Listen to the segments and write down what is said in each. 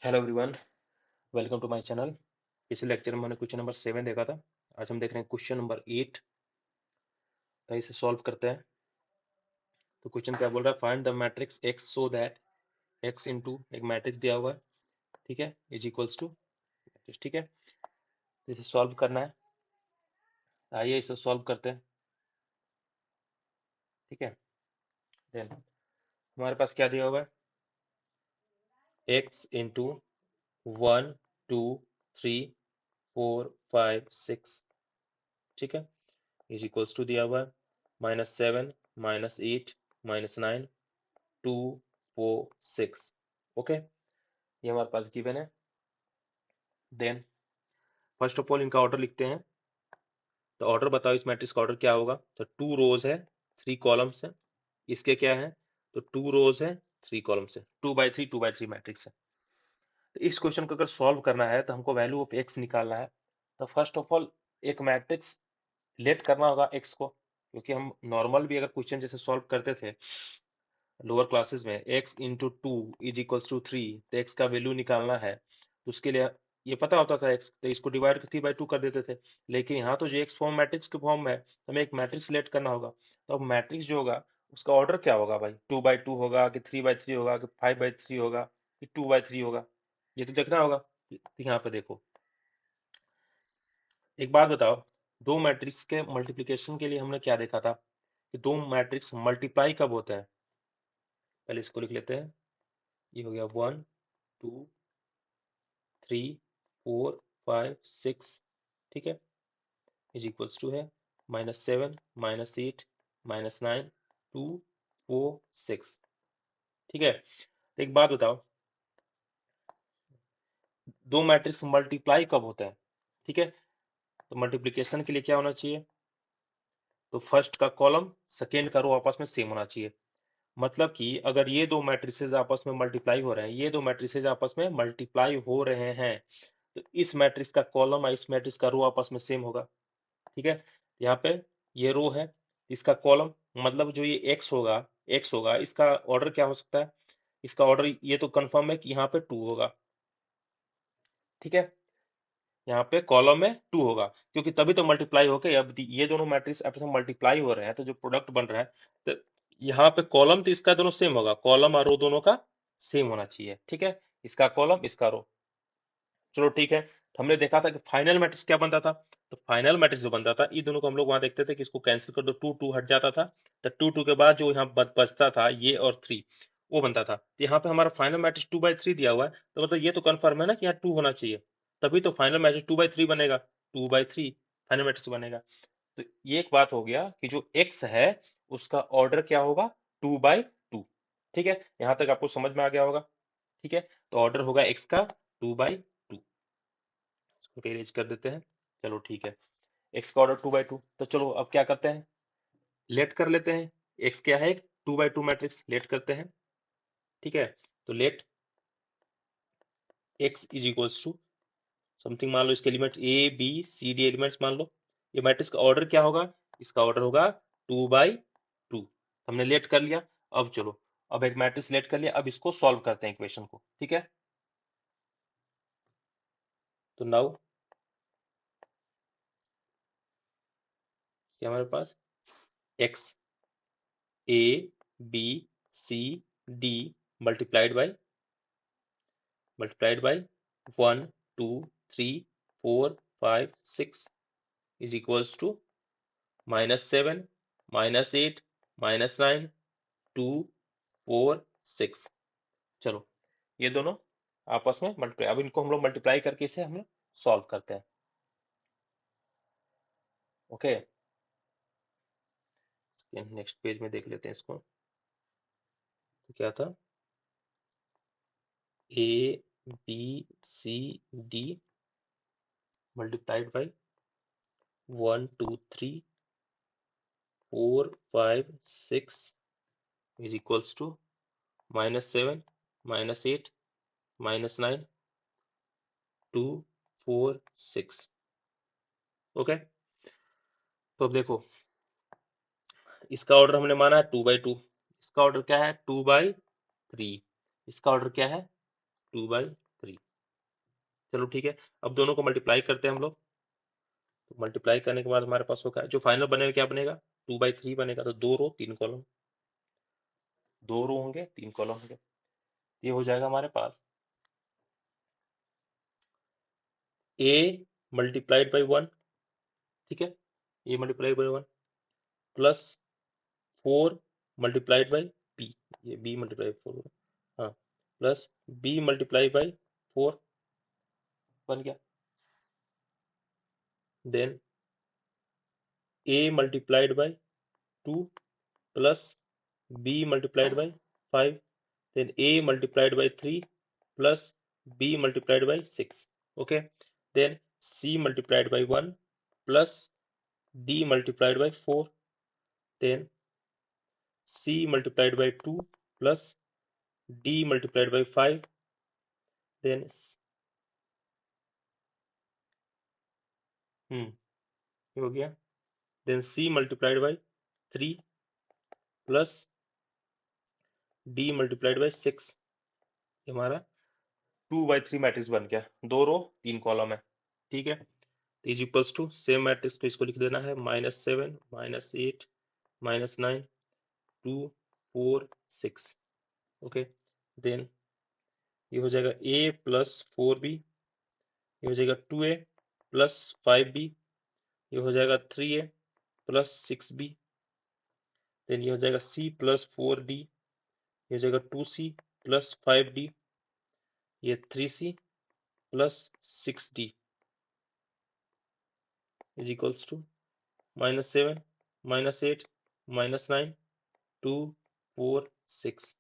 Hello everyone, welcome to my channel. पिछले lecture में हमने क्वेश्चन नंबर 7 देखा था। आज हम देख रहे हैं क्वेश्चन नंबर 8। तो इसे सॉल्व करते हैं। तो क्वेश्चन क्या बोल रहा है, find the matrix x so that x into एक मैट्रिक्स दिया हुआ है, ठीक है, इज इक्वल्स टू, ठीक है। तो इसे सॉल्व करना है। आइए इसे सॉल्व करते हैं, ठीक है। देन हमारे पास क्या दिया हुआ है, x इंटू 1 2 3 4 5 6, ठीक है, इज इक्वल्स टू दिया हुआ है -7 -8 -9 2 4 6। ओके, ये हमारे पास गिवन है। देन फर्स्ट ऑफ ऑल इनका ऑर्डर लिखते हैं। तो ऑर्डर बताओ इस मैट्रिक्स का ऑर्डर क्या होगा। तो 2 रोज है, 3 कॉलम्स है। इसके क्या है, तो 2 रोज है, 3 कॉलम्स है, 2 बाई 3 मैट्रिक्स है। तो इस क्वेश्चन को अगर सॉल्व करना है तो हमको वैल्यू ऑफ एक्स निकालना है। तो फर्स्ट ऑफ ऑल एक मैट्रिक्स लेट करना होगा एक्स को, क्योंकि हम नॉर्मल भी अगर क्वेश्चन जैसे सॉल्व करते थे लोअर क्लासेस में, x into 2 is equals to 3, तो x का वैल्यू निकालना है तो उसके लिए ये पता होता था x, तो इसको डिवाइड 3/2 कर देते थे। लेकिन यहाँ तो जो x फॉर्म मैट्रिक्स के फॉर्म में है, तो हमें एक मैट्रिक्स सिलेक्ट करना होगा। तो अब मैट्रिक्स जो होगा उसका ऑर्डर क्या होगा भाई, 2/2 होगा कि 3/3 होगा कि 5/3 होगा कि 2/3 होगा, ये तो देखना होगा। तो यहाँ पे देखो, एक बात बताओ, दो मैट्रिक्स के मल्टीप्लिकेशन के लिए हमने क्या देखा था कि दो मैट्रिक्स मल्टीप्लाई कब होता है। पहले इसको लिख लेते हैं। ये हो गया 1 2 3 4 5 6, ठीक है, इज इक्वल्स टू है -7 -8 -9 2 4 6, ठीक है। तो एक बात बताओ, दो मैट्रिक्स मल्टीप्लाई कब होता है, ठीक है। तो मल्टीप्लिकेशन के लिए क्या होना चाहिए, तो फर्स्ट का कॉलम सेकेंड का रो आपस में सेम होना चाहिए। मतलब कि अगर ये दो मैट्रिसेस आपस में मल्टीप्लाई हो रहे हैं, ये दो मैट्रिसेस आपस में मल्टीप्लाई हो रहे हैं, तो इस मैट्रिक्स का कॉलम और इस मैट्रिक्स का रो आपस में सेम होगा, ठीक है। यहाँ पे ये रो है, इसका कॉलम, मतलब जो ये एक्स होगा इसका ऑर्डर क्या हो सकता है, इसका ऑर्डर ये तो कंफर्म है कि यहाँ पे 2 होगा, ठीक है। यहाँ पे कॉलम में 2 होगा, क्योंकि तभी तो मल्टीप्लाई होके अब ये दोनों मैट्रिक्स आपस में मल्टीप्लाई हो रहे हैं, तो जो प्रोडक्ट बन रहा है, तो यहाँ पे कॉलम तो इसका दोनों सेम होगा, कॉलम और रो दोनों का सेम होना चाहिए, ठीक है। इसका कॉलम इसका रो, चलो ठीक है। तो हमने देखा था कि फाइनल मैट्रिक्स क्या बनता था। तो फाइनल मैट्रिक्स जो बनता था, ये दोनों को हम लोग वहां देखते थे कि इसको कैंसिल कर दो, 2 2 हट जाता था। तो 2 2 के बाद जो यहाँ बचता था ये और 3, वो बनता था। तो यहाँ पे हमारा फाइनल मैट्रिक्स 2/3 दिया हुआ है, तो मतलब ये तो कंफर्म है ना कि यहाँ 2 होना चाहिए, तभी तो फाइनल मैट्रिक्स 2/3 बनेगा, 2/3 फाइनल मैट्रिक्स बनेगा। तो ये एक बात हो गया कि जो x है उसका ऑर्डर क्या होगा, 2/2, ठीक है। यहां तक आपको समझ में आ गया होगा, ठीक है। तो ऑर्डर होगा x का 2/2, इसको इरेज कर देते हैं। चलो ठीक है, x का ऑर्डर 2/2। तो चलो अब क्या करते हैं, लेट कर लेते हैं। x क्या है, 2/2 मैट्रिक्स, लेट करते हैं, ठीक है। तो let x is equals to something, मान लो इसके element a b c d elements मान लो। ये मैट्रिक्स का ऑर्डर क्या होगा, इसका ऑर्डर होगा 2/2। हमने लेट कर लिया। अब चलो, अब एक मैट्रिक्स लेट कर लिया, अब इसको सॉल्व करते हैं इक्वेशन को, ठीक है। तो नाउ क्या हमारे पास, x a b c d multiplied by 1 2 3 4 5 6 is equals to -7 -8 -9 2 4 6। चलो, ये दोनों आपस में मल्टीप्लाई, अब इनको हम लोग मल्टीप्लाई करके इसे हम सॉल्व करते हैं, ओके। नेक्स्ट पेज में देख लेते हैं इसको। तो क्या था, a b c d multiplied by 1 2 3 4 5 6 is equals to -7 -8 -9 2 4 6, okay. तो अब देखो, इसका ऑर्डर हमने माना है 2/2, इसका ऑर्डर क्या है 2/3, इसका ऑर्डर क्या है 2/3। 3। चलो ठीक है, अब दोनों को मल्टीप्लाई करते हैं हम लोग। तो मल्टीप्लाई करने के बाद हमारे पास होगा, जो फाइनल बनेगा क्या बनेगा, 2/3 बनेगा। तो 2 रो 3 कॉलम, 2 रो होंगे 3 कॉलम होंगे। ये हो जाएगा हमारे पास a मल्टीप्लाइड बाई 1, ठीक है, a multiplied by 1 plus 4 multiplied by b, ये b मल्टीप्लाई 4 होगा, हाँ, प्लस b मल्टीप्लाई बाई 4 बन गया। Then a multiplied by 2 plus b multiplied by 5, then a multiplied by 3 plus b multiplied by 6, okay, then c multiplied by 1 plus d multiplied by 4, then c multiplied by 2 plus d multiplied by 5, then ये हो गया, then c multiplied by 3 plus d multiplied by 6, हमारा 2/3 matrix बन गया, 2 रो 3 column है, ठीक है। Is equals to same matrix को इसको लिख देना है -7 -8 -9 2 4 6, ओके। देन ये हो जाएगा a प्लस 4b, ये हो जाएगा 2a प्लस 5b, ये हो जाएगा 3a प्लस 6b, देन ये हो जाएगा c प्लस 4d, ये हो जाएगा 2c प्लस 5d, ये 3c plus 6d is equals to -7 -8 -9 2 4 6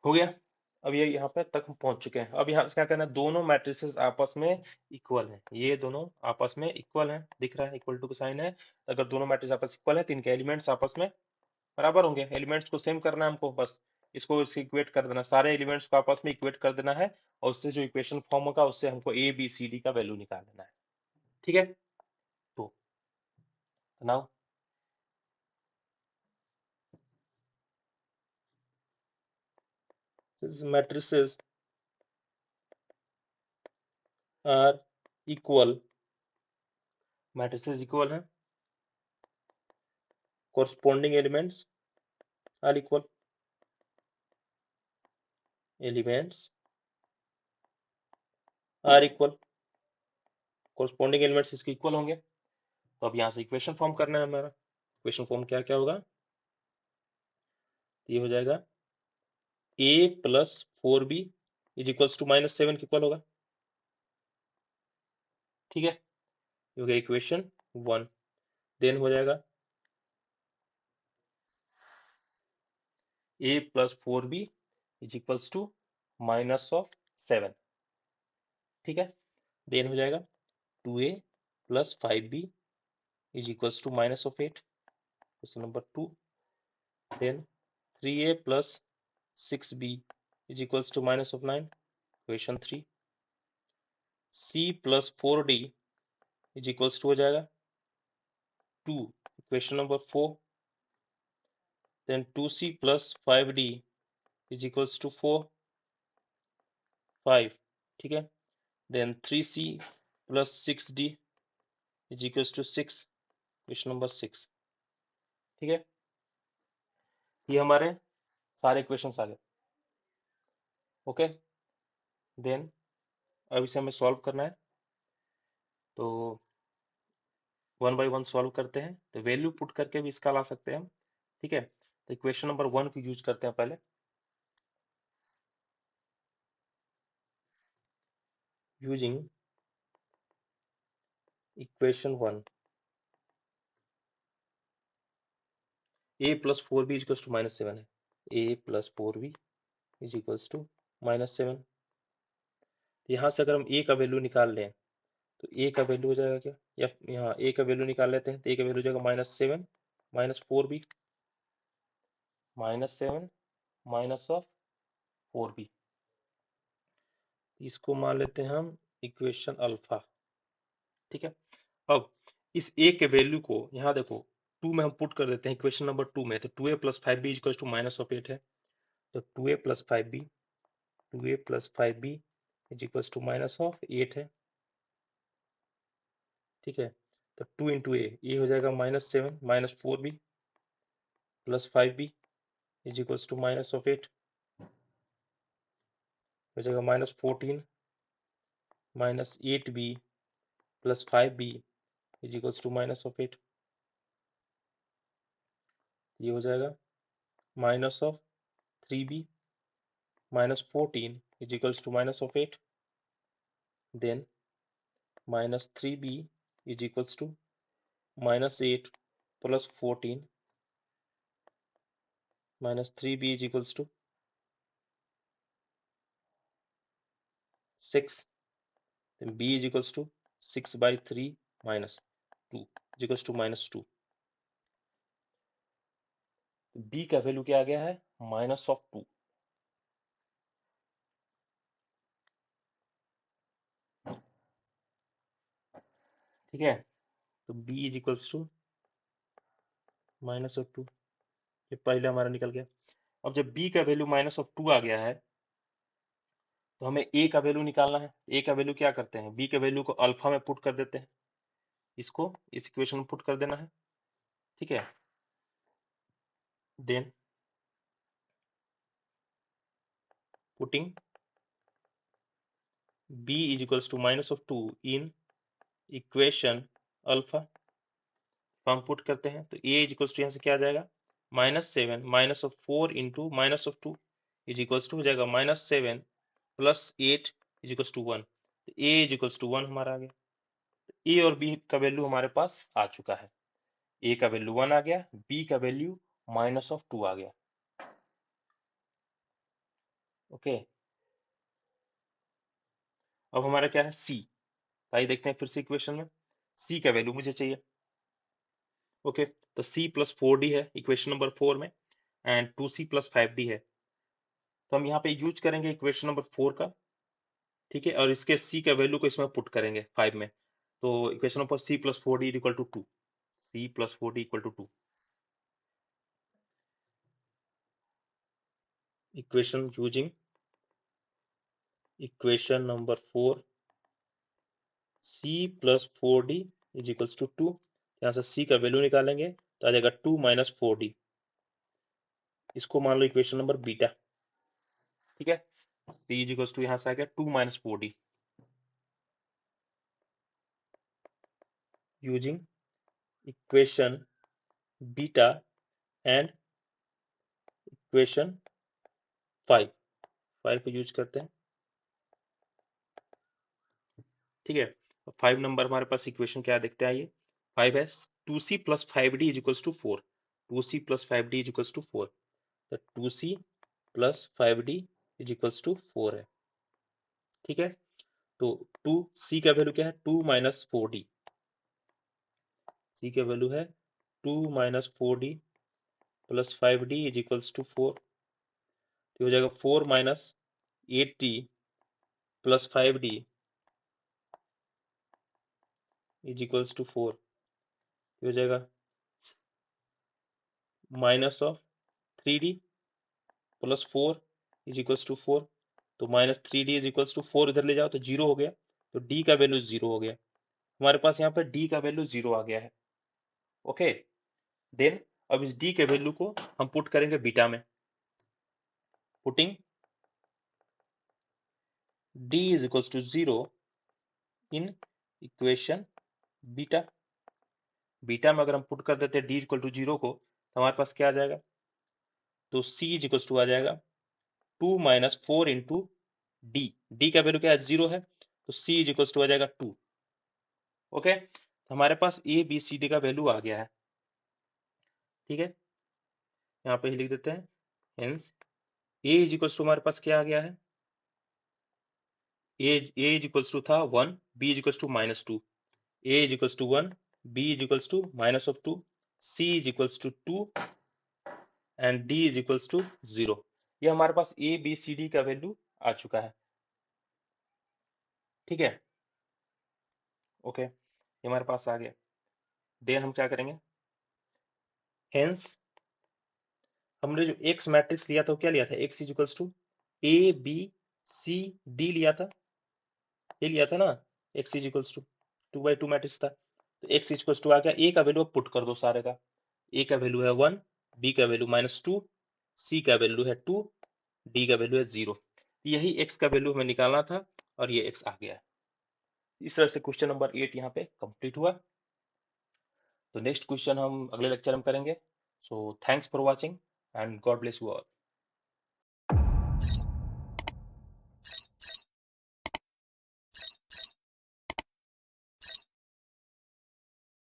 हो गया। अब ये यहाँ पे तक हम पहुंच चुके हैं। अब यहाँ से क्या करना है, दोनों मैट्रिसेस आपस में इक्वल हैं, ये दोनों आपस में इक्वल हैं, दिख रहा है इक्वल टू का साइन है। अगर दोनों मैट्रिक्स आपस इक्वल है तो इनके एलिमेंट्स आपस में बराबर होंगे। एलिमेंट्स को सेम करना है हमको, बस इसको इक्वेट कर देना, सारे एलिमेंट्स को आपस में इक्वेट कर देना है, और उससे जो इक्वेशन फॉर्म होगा उससे हमको ए बी सी डी का वैल्यू निकाल लेना है, ठीक है। तो now matrices are equal, matrices equal हैं, corresponding elements are equal, elements are equal, corresponding elements इसके इक्वल होंगे। तो अब यहाँ से इक्वेशन फॉर्म करना है हमारा। इक्वेशन फॉर्म क्या क्या होगा, ये हो जाएगा a plus 4b is equals to -7 के इक्वल होगा, ठीक है, ये हो गया इक्वेशन 1। देन हो जाएगा a plus 4b is equals to -7, ठीक है। देन हो जाएगा 2a plus 5b is equals to -8, question number 2। Then 3a plus 6b is equals to -9, question 3। c plus 4d is equals to हो जाएगा 2, question number 4। Then 2c plus 5d is equals to 4 5, ठीक है। Then 3c plus 6d is equals to 6, question number 6, ठीक है। ये हमारे सारे equations आ गए, ओके। देन अब इसे हमें सॉल्व करना है, तो 1 बाई 1 सॉल्व करते हैं। तो वैल्यू पुट करके भी इसका ला सकते हैं हम, ठीक है। तो इक्वेशन नंबर 1 को यूज करते हैं पहले। Using equation 1, a plus 4b is to -7 है, a plus 4b is equals to -7। यहाँ से अगर हम a का वैल्यू निकाल लें तो a का वैल्यू हो जाएगा क्या, या यहाँ a का वैल्यू निकाल लेते हैं तो a का वैल्यू हो जाएगा -7 -4b, -7 माइनस ऑफ 4b, इसको मान लेते हैं हम इक्वेशन अल्फा, ठीक है। अब इस a के वैल्यू को यहाँ देखो 2 में हम पुट कर देते हैं, इक्वेशन नंबर 2 में। तो 2a plus 5b is to -8 है, तो 2a plus 5b 2a plus 5b is equals to minus of 8 है, ठीक है। तो 2 इंटू ए हो जाएगा -7 minus 4b plus 5b is equals to minus of 8 हो जाएगा -14 minus 8b plus 5b is equals to minus of 8। ये हो जाएगा minus of 3b minus 14 is equals to minus of 8, then minus 3b is equals to minus 8 plus 14 minus 3b is equals to 6, then b is equals to 6 by 3 minus 2 is equals to -2। b का value क्या आ गया है, -2। ठीक है, तो b is equals to -2, ये पहले हमारा निकल गया। अब जब b का वैल्यू -2 आ गया है तो हमें a का वैल्यू निकालना है। a का वैल्यू क्या करते हैं, b के वैल्यू को अल्फा में पुट कर देते हैं, इसको इस इक्वेशन में पुट कर देना है, ठीक है। Then putting b is equals to -2 in equation alpha, हम पुट करते हैं तो a इज इक्वल्स टू यहाँ से क्या आ जाएगा, -7 minus of 4 into minus of 2 is equals to हो जाएगा -7 प्लस 8 इज इक्वल्स टू 1। तो a इज इक्वल्स टू 1 हमारा आ गया। तो a और b का वैल्यू हमारे पास आ चुका है, a का वैल्यू 1 आ गया, b का वैल्यू -2 आ गया। ओके, अब हमारा क्या है c, आइए देखते हैं फिर से इक्वेशन में c का वैल्यू मुझे चाहिए। ओके, तो c प्लस 4d है इक्वेशन नंबर 4 में, एंड 2c प्लस 5d है, तो हम यहाँ पे यूज करेंगे इक्वेशन नंबर 4 का, ठीक है, और इसके c का वैल्यू को इसमें पुट करेंगे 5 में। तो equation number c plus 4d equal to 2, c plus 4d equal to 2। Equation using equation number 4 c plus 4d is equals to 2, यहाँ से c का वैल्यू निकालेंगे तो आ जाएगा 2 माइनस 4d, इसको मान लो इक्वेशन नंबर बीटा, ठीक है। c इज इक्वल्स टू यहाँ से आ गया 2 minus 4d using equation beta and equation 5 को यूज करते हैं, ठीक है। 5 नंबर हमारे पास इक्वेशन क्या देखते हैं, आइए 5 है 2c plus 5d is equals to 4, 2c plus 5d is equals to 4, तो 2c plus 5d is equals to 4 है, ठीक है। तो 2c का वैल्यू क्या है, 2 माइनस 4d, c का वैल्यू है 2 minus 4d plus 5d is equals to 4, तो हो जाएगा 4 minus 8d plus 5d is equals to 4, हो जाएगा minus of 3d plus 4 is equals to 4, तो -3d इज इक्वल्स टू 4 इधर ले जाओ तो 0 हो गया, तो d का वैल्यू 0 हो गया, हमारे पास यहाँ पर d का वैल्यू 0 आ गया है। ओके, देन अब इस d के वैल्यू को हम पुट करेंगे बीटा में, putting d is equals to 0 in equation beta, beta में अगर हम पुट कर देते हैं d इक्वल टू 0 को तो हमारे पास क्या आ जाएगा, तो c इज इक्वल्स टू आ जाएगा 2 माइनस 4 इंटू डी का वैल्यू क्या है, 0 है, तो c इज इक्वल्स टू आ जाएगा 2। ओके, तो हमारे पास ए बी सी डी का वैल्यू आ गया है, ठीक है, यहाँ पे ही लिख देते हैं। Hence a is equals to हमारे पास क्या आ गया है, ए इज इक्वल्स टू था 1, b is equals to -2, a is equals to 1, b is equals to minus of 2, c is equals to 2 and d is equals to 0। ये हमारे पास a b c d का वैल्यू आ चुका है, ठीक है। ओके, ये हमारे पास आ गया, देन हम क्या करेंगे, हेंस हमने जो एक्स मैट्रिक्स लिया था वो क्या लिया था, x is equals to a b c d लिया था, ये लिया था ना, x is equals to 2/2 matrix था, तो x इज इक्वल्स टू आ गया, ए का वैल्यू पुट कर दो सारे का, ए का वैल्यू है 1, बी का वैल्यू -2, सी का वैल्यू है 2, डी का वैल्यू है 0। यही x का वैल्यू हमें निकालना था और ये x आ गया। इस तरह से क्वेश्चन नंबर 8 यहाँ पे कंप्लीट हुआ। तो नेक्स्ट क्वेश्चन हम अगले लेक्चर में करेंगे। So thanks for watching and God bless you all.